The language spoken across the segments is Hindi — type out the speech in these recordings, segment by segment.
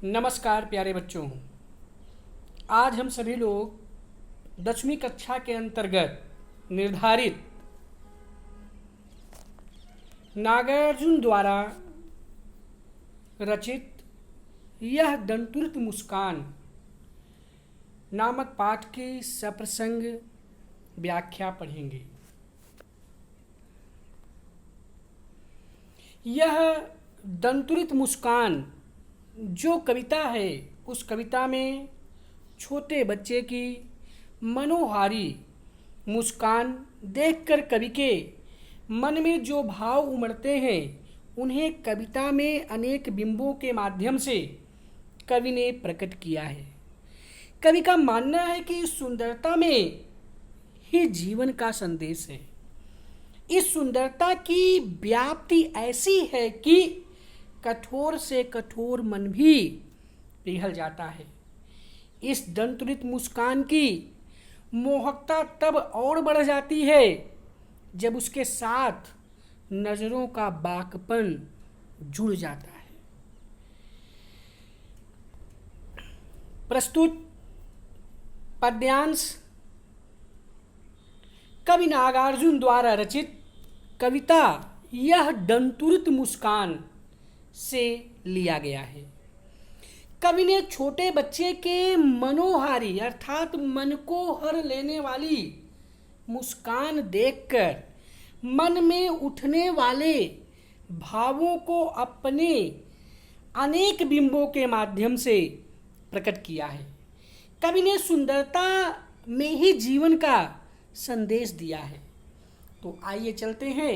नमस्कार प्यारे बच्चों। आज हम सभी लोग 10वीं कक्षा के अंतर्गत निर्धारित नागार्जुन द्वारा रचित यह दंतुरित मुस्कान नामक पाठ की सप्रसंग व्याख्या पढ़ेंगे। यह दंतुरित मुस्कान जो कविता है, उस कविता में छोटे बच्चे की मनोहारी मुस्कान देखकर कवि के मन में जो भाव उमड़ते हैं, उन्हें कविता में अनेक बिंबों के माध्यम से कवि ने प्रकट किया है। कवि का मानना है कि सुंदरता में ही जीवन का संदेश है। इस सुंदरता की व्याप्ति ऐसी है कि कठोर से कठोर मन भी पिघल जाता है। इस दंतुरित मुस्कान की मोहकता तब और बढ़ जाती है जब उसके साथ नजरों का बाकपन जुड़ जाता है। प्रस्तुत पद्यांश कवि नागार्जुन द्वारा रचित कविता यह दंतुरित मुस्कान से लिया गया है। कवि ने छोटे बच्चे के मनोहारी अर्थात मन को हर लेने वाली मुस्कान देखकर मन में उठने वाले भावों को अपने अनेक बिंबों के माध्यम से प्रकट किया है। कवि ने सुंदरता में ही जीवन का संदेश दिया है। तो आइए चलते हैं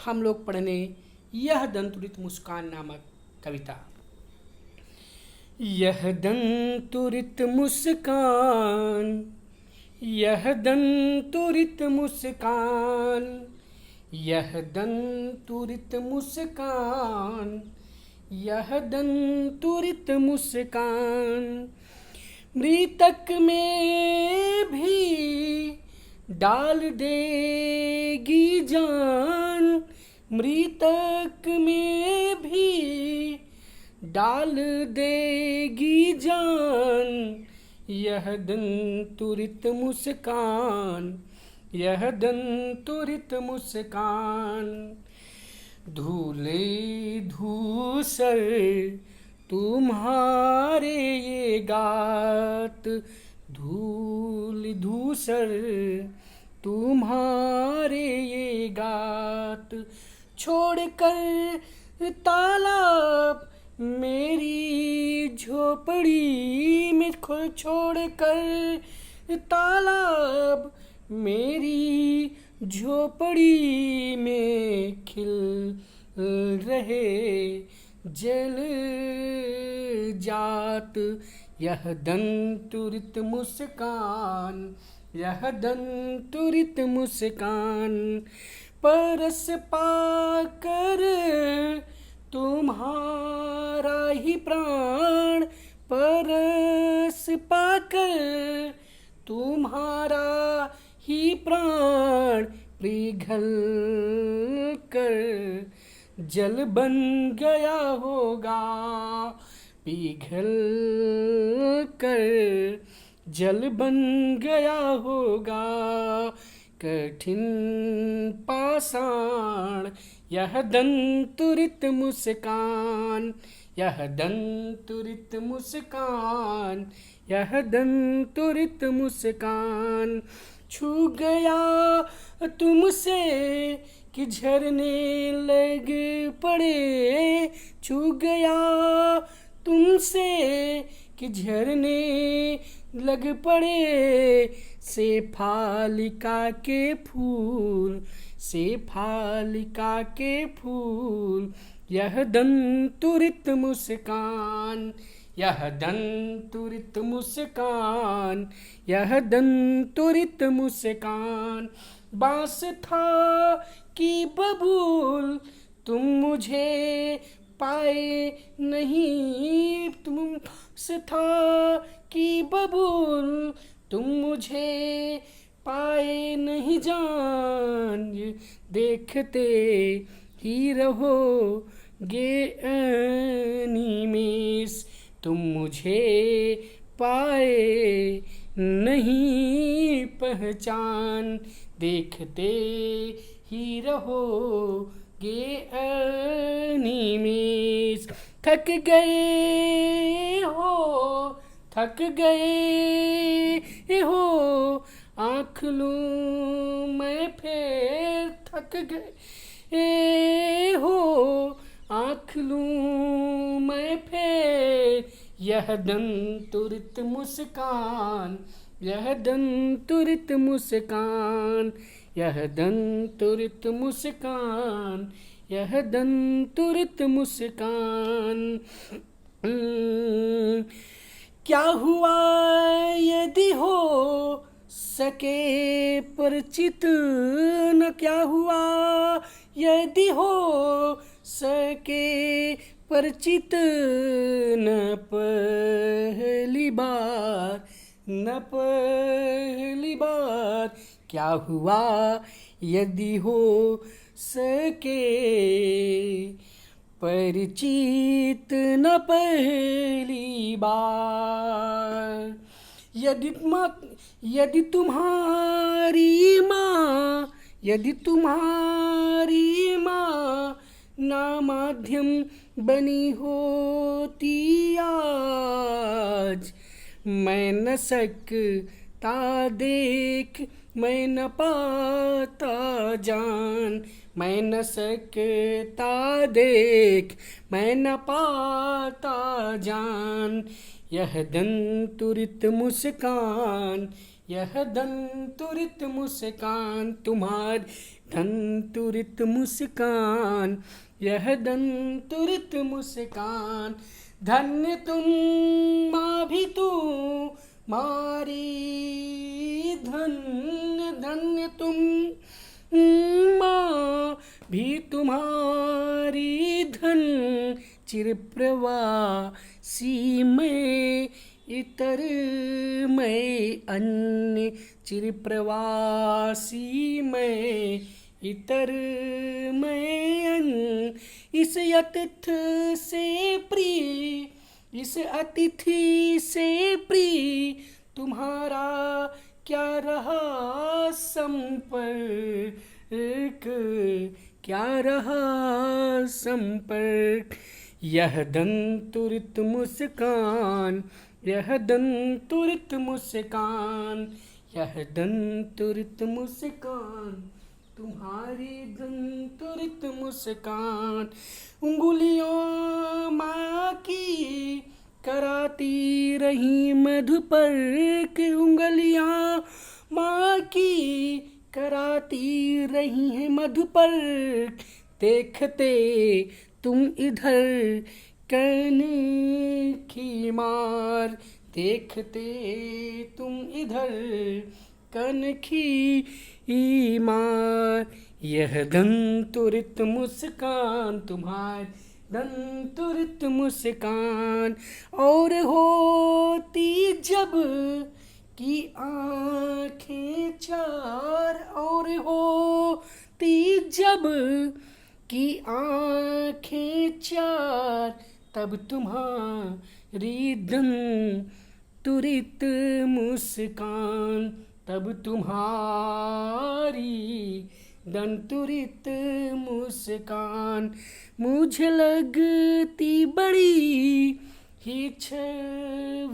हम लोग पढ़ने यह दंतुरित मुस्कान नामक कविता। यह दंतुरित मुस्कान, यह दंतुरित मुस्कान, यह दंतुरित मुस्कान, यह दंतुरित मुस्कान, मृतक में भी डाल देगी जान, मृतक में भी डाल देगी जान, यह दंतुरित मुस्कान, यह दंतुरित मुस्कान, धूले धूसर तुम्हारे ये गात, धूल धूसर तुम्हारे ये गात, छोड़कर तालाब मेरी झोपड़ी में, छोड़कर तालाब मेरी झोपड़ी में खिल रहे जल जात, यह दंतुरित मुस्कान, यह दंतुरित मुस्कान, परस पाकर तुम्हारा ही प्राण, परस पाकर तुम्हारा ही प्राण, पिघल कर जल बन गया होगा, पिघल कर जल बन गया होगा, कठिन पाषाण, यह दंतुरित मुस्कान, यह दंतुरित मुस्कान, यह दंतुरित मुस्कान, छू गया तुमसे कि झरने लग पड़े, छू गया तुमसे कि झरने लग पड़े, शेफालिका के फूल, शेफालिका के फूल, यह दंतुरित मुस्कान, यह दंतुरित मुस्कान, यह दंतुरित मुस्कान, बांस था कि बबूल तुम मुझे पाए नहीं, तुम बांस था कि बबूल तुम मुझे पाए नहीं जान, देखते ही रहोगे अनिमेष, तुम मुझे पाए नहीं पहचान, देखते ही रहोगे अनिमेष। थक गए हो, थक गए हो, आँख लूं मैं फिर, थक गए हो, आँख लूं मैं फिर। यह दंतुरित मुस्कान, यह दंतुरित मुस्कान, यह दंतुरित मुस्कान, यह दंतुरित मुस्कान। क्या हुआ यदि हो सके परिचित न, क्या हुआ यदि हो सके परिचित न पहली बार, न पहली बार। क्या हुआ यदि हो सके परिचित न पहली बार। यदि तुम्हारी माँ, यदि तुम्हारी माँ ना माध्यम बनी होती आज, मैं न सकता देख, मैं न पाता जान, मैं न सकता देख, मैं न पाता जान। यह दंतुरित मुस्कान, यह दंतुरित मुस्कान, तुम्हारी दंतुरित मुस्कान, यह दंतुरित मुस्कान। धन्य तुम माँ भी तुम्हारी, धन्य धन्य तुम माँ भी तुम्हारी, धन चिरप्रवासी मैं इतर मैं अन्य, चिरप्रवासी मैं इतर मैं अन्य। इस अतिथि से प्रिय, इस अतिथि से प्रिय तुम्हारा क्या रहा संपर्क, क्या रहा संपर्क। यह दंतुरित मुस्कान, यह दंतुरित मुस्कान, यह दंतुरित मुस्कान, तुम्हारी दंतुरित मुस्कान। उंगलियों माँ की कराती रही मधुपर्क, उंगलियाँ माँ की कराती रही हैं मधुपर्क। देखते तुम इधर कनखी मार, देखते तुम इधर कनखी मार। यह दंतुरित मुस्कान, तुम्हारी दंतुरित मुस्कान। और होती जब की आँखें चार, और होती जब की आँखें चार, तब तुम्हारी दंतुरित मुस्कान, तब तुम्हारी दंतुरित मुस्कान। मुझे लगती बड़ी ही छविमान,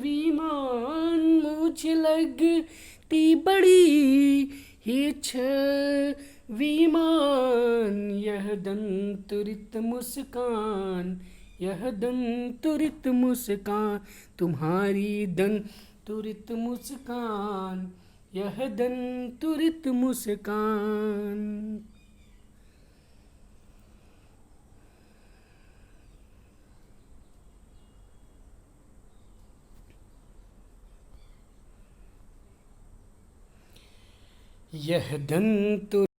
मुझे लगती बड़ी ही छविमान। यह दंतुरित मुस्कान, यह दंतुरित मुस्कान, तुम्हारी दंतुरित मुस्कान, यह दंतुरित मुस्कान। यह दंतुरित